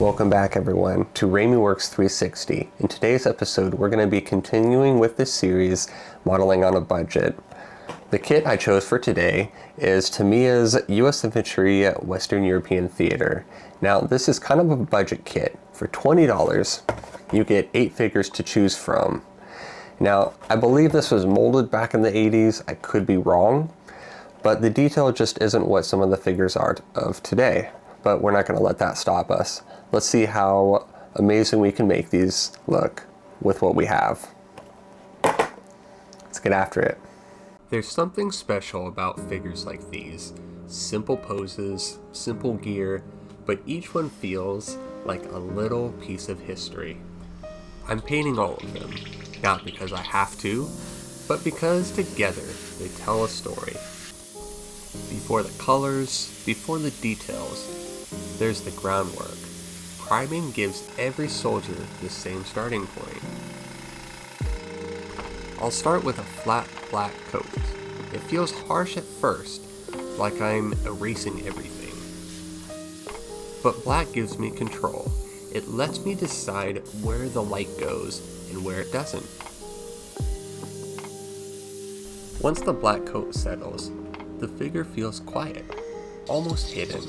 Welcome back everyone to Raimi Works 360. In today's episode we're going to be continuing with this series, Modeling on a Budget. The kit I chose for today is Tamiya's US Infantry Western European Theater. Now this is kind of a budget kit. For $20 you get 8 figures to choose from. Now I believe this was molded back in the 80s, I could be wrong, but the detail just isn't what some of the figures are of today. But we're not going to let that stop us. Let's see how amazing we can make these look with what we have. Let's get after it. There's something special about figures like these. Simple poses, simple gear, but each one feels like a little piece of history. I'm painting all of them, not because I have to, but because together they tell a story. Before the colors, before the details, there's the groundwork. Priming gives every soldier the same starting point. I'll start with a flat black coat. It feels harsh at first, like I'm erasing everything. But black gives me control. It lets me decide where the light goes and where it doesn't. Once the black coat settles, the figure feels quiet, almost hidden,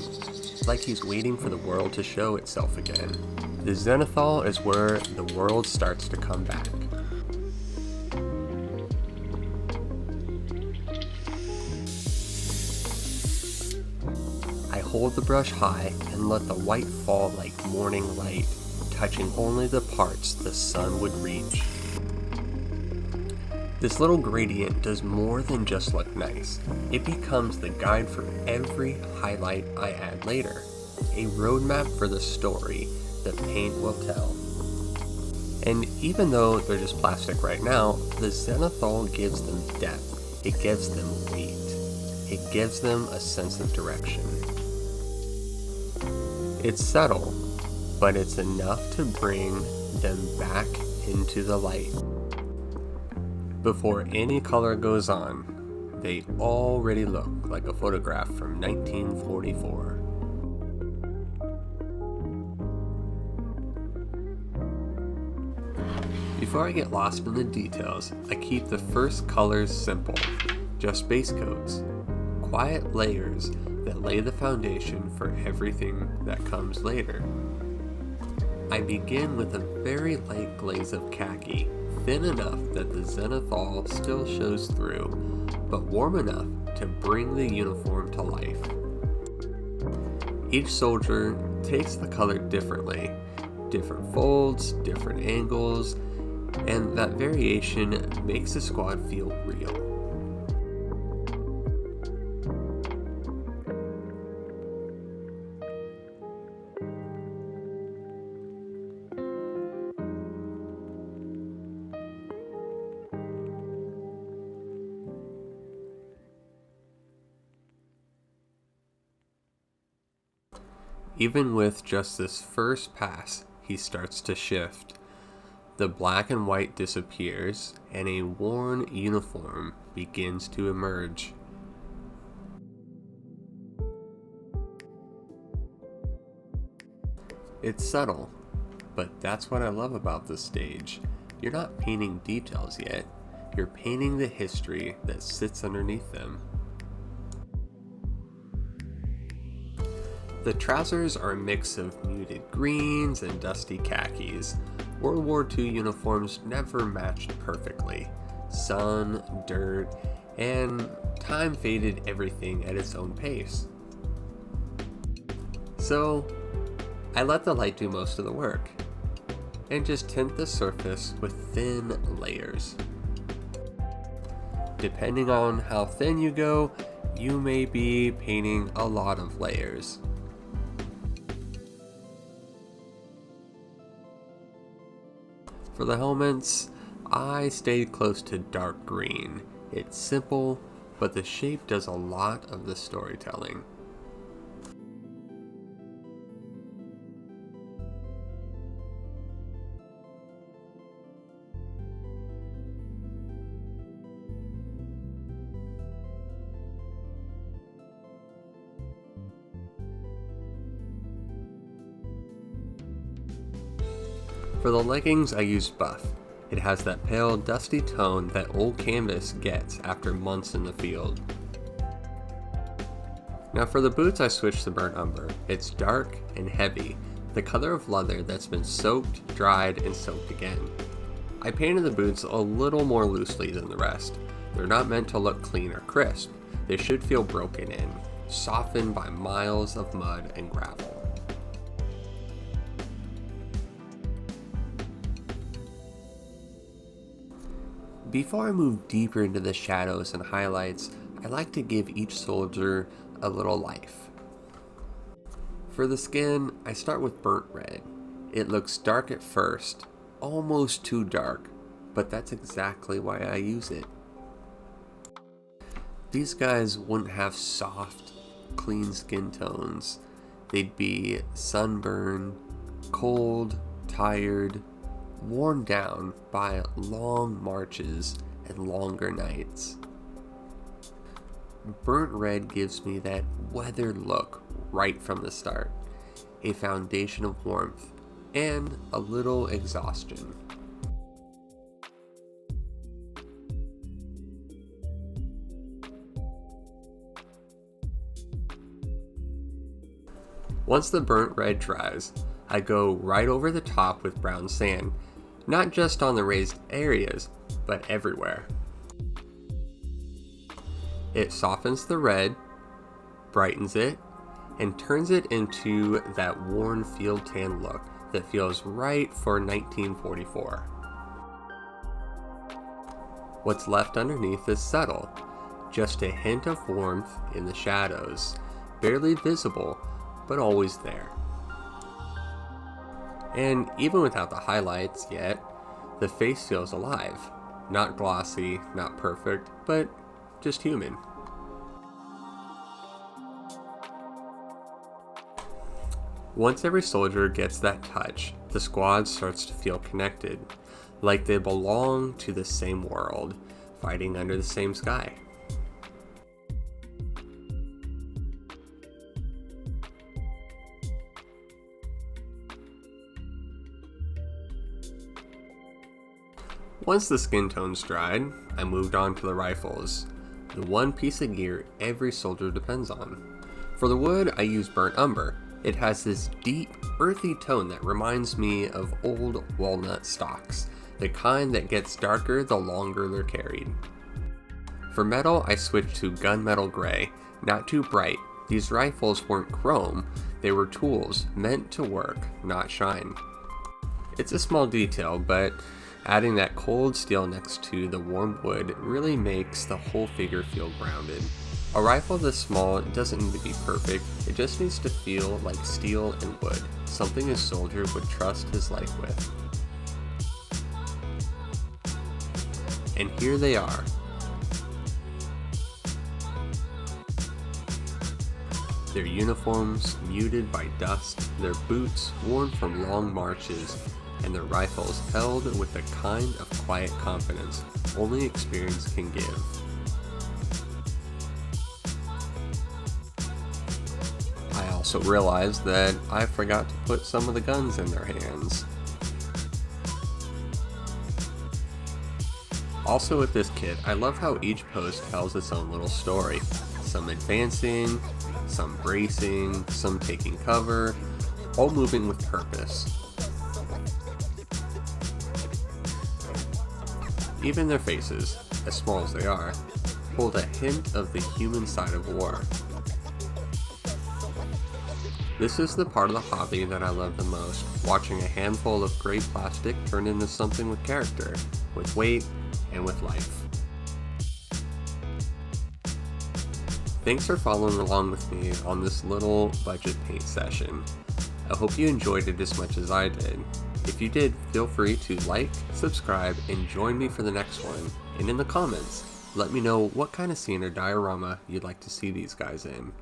like he's waiting for the world to show itself again. The zenithal is where the world starts to come back. I hold the brush high and let the white fall like morning light, touching only the parts the sun would reach. This little gradient does more than just look nice. It becomes the guide for every highlight I add later, a roadmap for the story the paint will tell. And even though they're just plastic right now, the zenithal gives them depth, it gives them weight, it gives them a sense of direction. It's subtle, but it's enough to bring them back into the light. Before any color goes on, they already look like a photograph from 1944. Before I get lost in the details, I keep the first colors simple, just base coats, quiet layers that lay the foundation for everything that comes later. I begin with a very light glaze of khaki, thin enough that the zenithal still shows through, but warm enough to bring the uniform to life. Each soldier takes the color differently, different folds, different angles, and that variation makes the squad feel real. Even with just this first pass, he starts to shift. The black and white disappears, and a worn uniform begins to emerge. It's subtle, but that's what I love about this stage. You're not painting details yet, you're painting the history that sits underneath them. The trousers are a mix of muted greens and dusty khakis. World War II uniforms never matched perfectly. Sun, dirt, and time faded everything at its own pace. So, I let the light do most of the work, and just tint the surface with thin layers. Depending on how thin you go, you may be painting a lot of layers. For the helmets, I stayed close to dark green. It's simple, but the shape does a lot of the storytelling. For the leggings, I used buff. It has that pale, dusty tone that old canvas gets after months in the field. Now for the boots, I switched to burnt umber. It's dark and heavy, the color of leather that's been soaked, dried, and soaked again. I painted the boots a little more loosely than the rest. They're not meant to look clean or crisp. They should feel broken in, softened by miles of mud and gravel. Before I move deeper into the shadows and highlights, I like to give each soldier a little life. For the skin, I start with burnt red. It looks dark at first, almost too dark, but that's exactly why I use it. These guys wouldn't have soft, clean skin tones. They'd be sunburned, cold, tired, worn down by long marches and longer nights. Burnt red gives me that weathered look right from the start, a foundation of warmth and a little exhaustion. Once the burnt red dries, I go right over the top with brown sand, not just on the raised areas, but everywhere. It softens the red, brightens it, and turns it into that worn field tan look that feels right for 1944. What's left underneath is subtle, just a hint of warmth in the shadows, barely visible, but always there. And even without the highlights yet, the face feels alive. Not glossy, not perfect, but just human. Once every soldier gets that touch, the squad starts to feel connected, like they belong to the same world, fighting under the same sky. Once the skin tones dried, I moved on to the rifles, the one piece of gear every soldier depends on. For the wood, I used burnt umber. It has this deep, earthy tone that reminds me of old walnut stalks, the kind that gets darker the longer they're carried. For metal, I switched to gunmetal gray, not too bright. These rifles weren't chrome, they were tools meant to work, not shine. It's a small detail, but adding that cold steel next to the warm wood really makes the whole figure feel grounded. A rifle this small doesn't need to be perfect, it just needs to feel like steel and wood, something a soldier would trust his life with. And here they are. Their uniforms muted by dust, their boots worn from long marches, and their rifles held with the kind of quiet confidence only experience can give. I also realized that I forgot to put some of the guns in their hands. Also with this kit, I love how each post tells its own little story. Some advancing, some bracing, some taking cover, all moving with purpose. Even their faces, as small as they are, hold a hint of the human side of war. This is the part of the hobby that I love the most, watching a handful of gray plastic turn into something with character, with weight, and with life. Thanks for following along with me on this little budget paint session. I hope you enjoyed it as much as I did. If you did, feel free to like, subscribe, and join me for the next one. And in the comments, let me know what kind of scene or diorama you'd like to see these guys in.